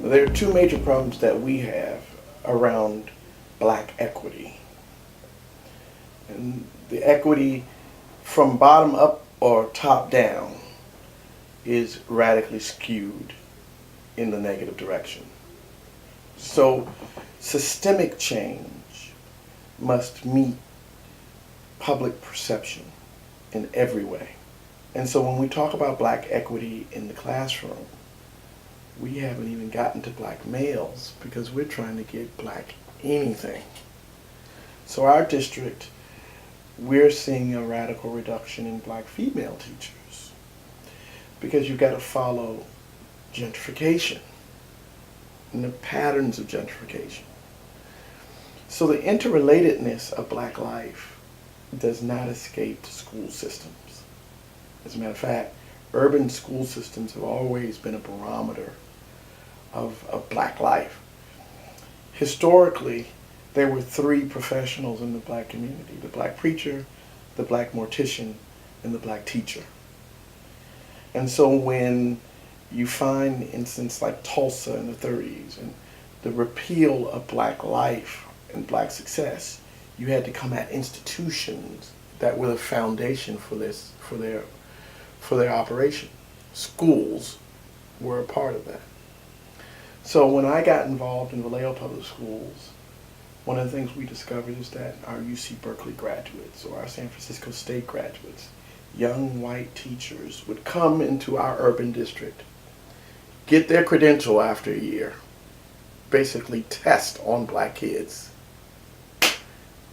There are two major problems that we have around black equity. And the equity from bottom up or top down is radically skewed in the negative direction. So systemic change must meet public perception in every way. And so when we talk about black equity in the classroom, we haven't even gotten to black males because we're trying to get black anything. So our district, we're seeing a radical reduction in black female teachers because you've got to follow gentrification and the patterns of gentrification. So the interrelatedness of black life does not escape the school systems. As a matter of fact, urban school systems have always been a barometer of black life. Historically, there were three professionals in the black community: the black preacher, the black mortician, and the black teacher. And so when you find an instance like Tulsa in the 30s and the repeal of black life and black success, you had to come at institutions that were the foundation for this, for their operation. Schools were a part of that. So when I got involved in Vallejo Public Schools, one of the things we discovered is that our UC Berkeley graduates or our San Francisco State graduates, young white teachers, would come into our urban district, get their credential after a year, basically test on black kids,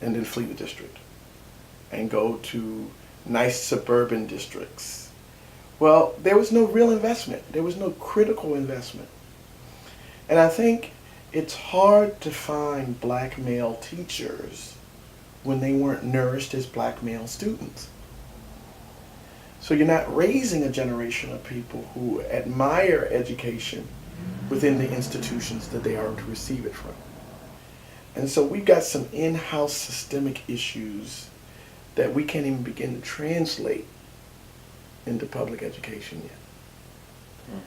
and then flee the district and go to nice suburban districts. Well, there was no real investment. There was no critical investment. And I think it's hard to find black male teachers when they weren't nourished as black male students. So you're not raising a generation of people who admire education within the institutions that they are to receive it from. And so we've got some in-house systemic issues that we can't even begin to translate into public education yet.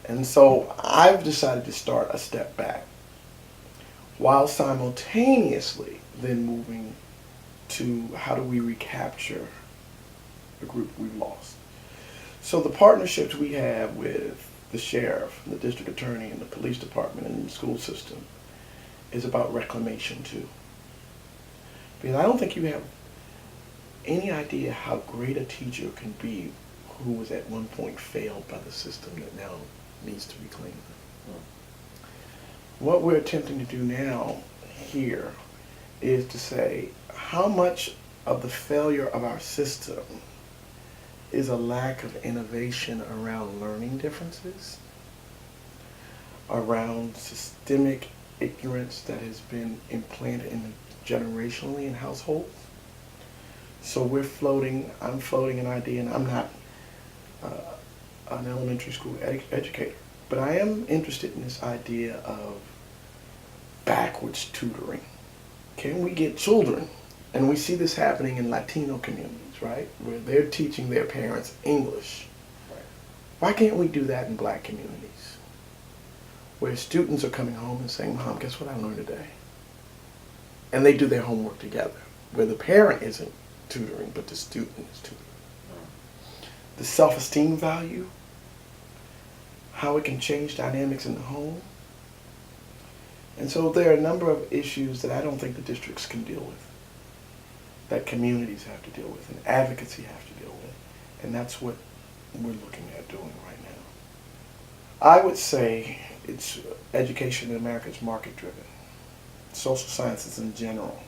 And so I've decided to start a step back while simultaneously then moving to how do we recapture the group we've lost. So the partnerships we have with the sheriff, and the district attorney, and the police department, and the school system is about reclamation too. Because I don't think you have any idea how great a teacher can be who was at one point failed by the system that now needs to reclaim them. What we're attempting to do now here is to say how much of the failure of our system is a lack of innovation around learning differences, around systemic ignorance that has been implanted generationally in households. So I'm floating an idea, and I'm not an elementary school educator, but I am interested in this idea of backwards tutoring. Can we get children, and we see this happening in Latino communities, right, where they're teaching their parents English. Right. Why can't we do that in black communities, where students are coming home and saying, Mom, guess what I learned today? And they do their homework together, where the parent isn't tutoring, but the student is tutoring. The self-esteem value, how it can change dynamics in the home. And so there are a number of issues that I don't think the districts can deal with, that communities have to deal with, and advocacy have to deal with. And that's what we're looking at doing right now. I would say it's education in America is market-driven. Social sciences in general.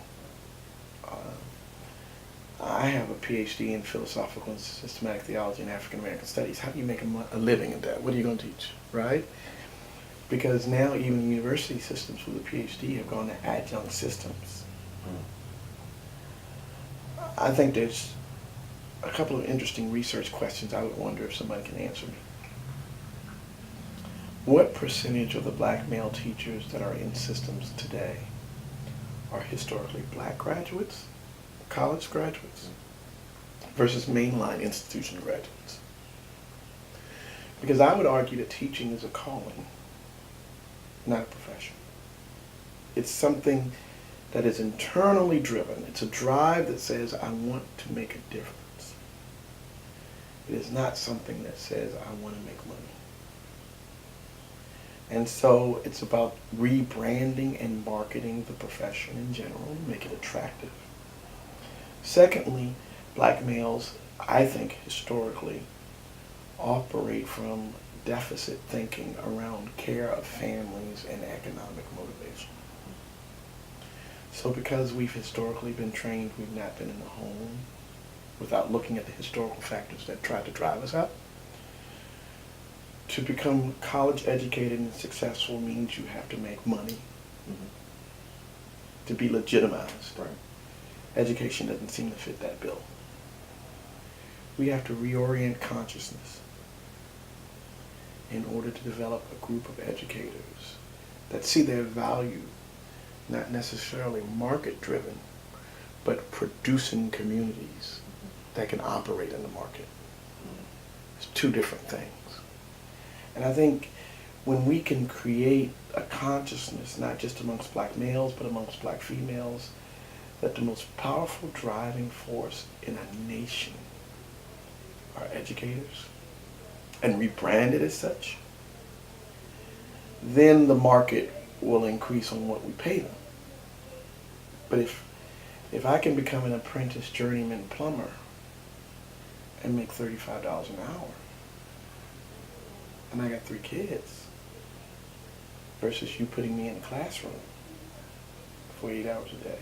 I have a PhD in philosophical and systematic theology and African American studies. How do you make a living at that? What are you going to teach, right? Because now even university systems with a PhD have gone to adjunct systems. I think there's a couple of interesting research questions I would wonder if somebody can answer me. What percentage of the black male teachers that are in systems today are historically black graduates, college graduates, versus mainline institution graduates? Because I would argue that teaching is a calling. not a profession. It's something that is internally driven. It's a drive that says, I want to make a difference. It is not something that says, I want to make money. And so it's about rebranding and marketing the profession in general, make it attractive. Secondly, black males, I think, historically, operate from deficit thinking around care of families and economic motivation. So because we've historically been trained, we've not been in the home without looking at the historical factors that tried to drive us out. To become college educated and successful means you have to make money to be legitimized. Right. Education doesn't seem to fit that bill. We have to reorient consciousness in order to develop a group of educators that see their value, not necessarily market driven, but producing communities that can operate in the market. It's two different things. And I think when we can create a consciousness, not just amongst black males, but amongst black females, that the most powerful driving force in a nation are educators, and rebrand it as such, then the market will increase on what we pay them. But if I can become an apprentice journeyman plumber and make $35 an hour, and I got 3 kids, versus you putting me in a classroom for 8 hours a day,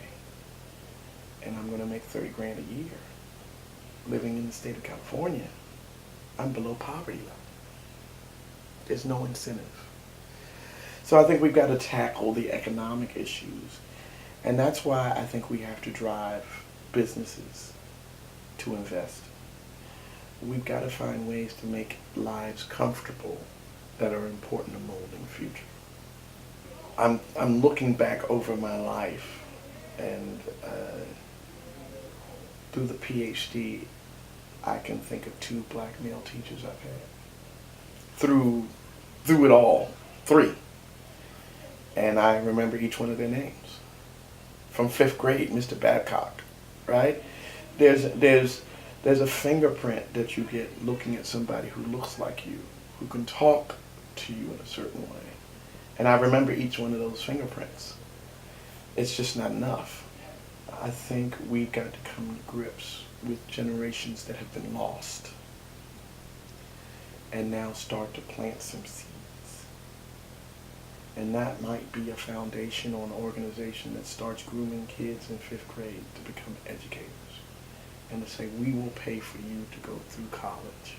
and I'm going to make 30 grand a year, living in the state of California, I'm below poverty level. There's no incentive. So I think we've got to tackle the economic issues, and that's why I think we have to drive businesses to invest. We've got to find ways to make lives comfortable that are important to molding the future. I'm looking back over my life, and through the PhD, I can think of 2 black male teachers I've had. Through it all, 3. And I remember each one of their names. From 5th grade, Mr. Babcock, right? There's a fingerprint that you get looking at somebody who looks like you, who can talk to you in a certain way. And I remember each one of those fingerprints. It's just not enough. I think we've got to come to grips with generations that have been lost and now start to plant some seeds. And that might be a foundation or an organization that starts grooming kids in 5th grade to become educators. And to say, we will pay for you to go through college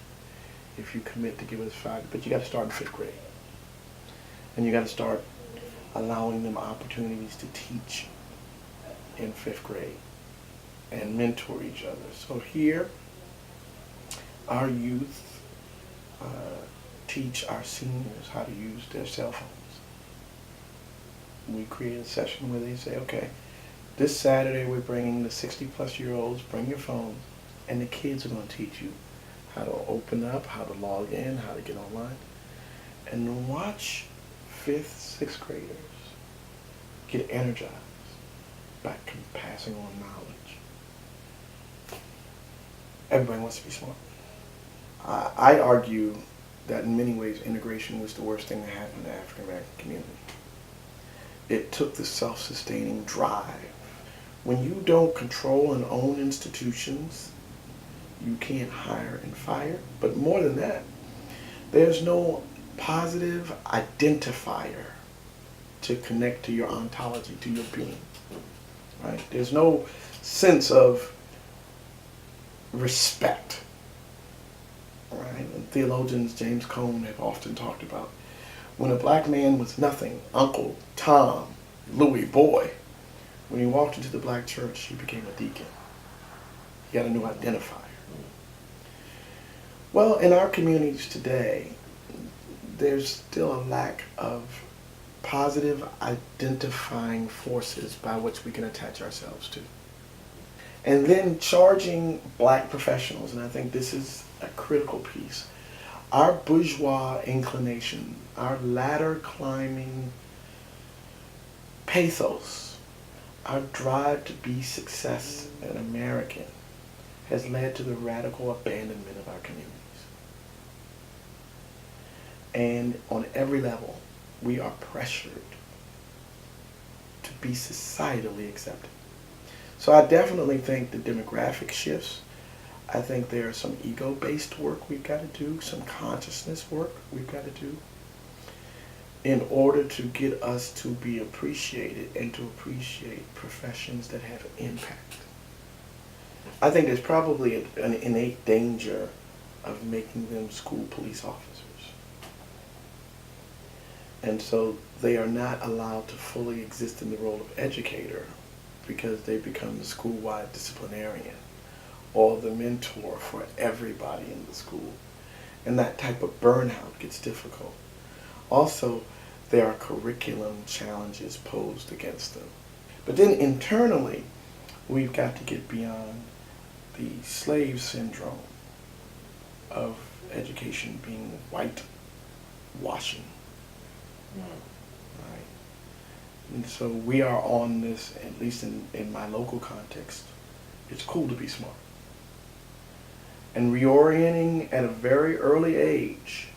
if you commit to give us 5, but you got to start in 5th grade. And you got to start allowing them opportunities to teach in 5th grade and mentor each other. So here, our youth teach our seniors how to use their cell phones. We create a session where they say, okay, this Saturday we're bringing the 60-plus-year-olds, bring your phones, and the kids are going to teach you how to open up, how to log in, how to get online. And watch 5th, 6th graders get energized by passing on knowledge. Everybody wants to be smart. I argue that in many ways integration was the worst thing that happened to the African American community. It took the self-sustaining drive. When you don't control and own institutions, you can't hire and fire. But more than that, there's no positive identifier to connect to your ontology, to your being. Right? There's no sense of respect. Right? And theologians, James Cone, have often talked about when a black man was nothing, Uncle Tom, Louis Boy, when he walked into the black church, he became a deacon. He had a new identifier. Well, in our communities today, there's still a lack of positive identifying forces by which we can attach ourselves to. And then charging black professionals, and I think this is a critical piece, our bourgeois inclination, our ladder climbing pathos, our drive to be success an American, has led to the radical abandonment of our communities. And on every level, we are pressured to be societally accepted. So I definitely think the demographic shifts. I think there's some ego-based work we've got to do, some consciousness work we've got to do in order to get us to be appreciated and to appreciate professions that have impact. I think there's probably an innate danger of making them school police officers. And so they are not allowed to fully exist in the role of educator because they become the school-wide disciplinarian or the mentor for everybody in the school. And that type of burnout gets difficult. Also, there are curriculum challenges posed against them. But then internally, we've got to get beyond the slave syndrome of education being whitewashing. Right? And so we are on this, at least in my local context, it's cool to be smart. And reorienting at a very early age,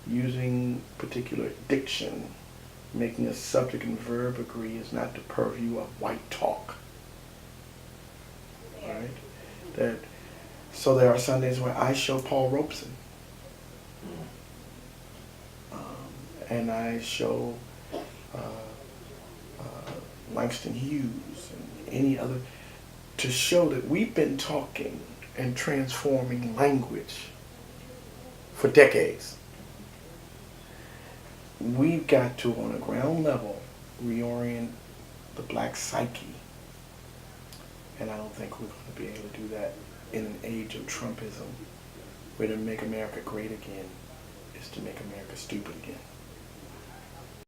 using particular diction, making a subject and verb agree is not the purview of white talk. Right? So there are Sundays where I show Paul Robeson. And I show Langston Hughes and any other, to show that we've been talking and transforming language for decades. We've got to, on a ground level, reorient the black psyche. And I don't think we're going to be able to do that in an age of Trumpism, where to make America great again is to make America stupid again.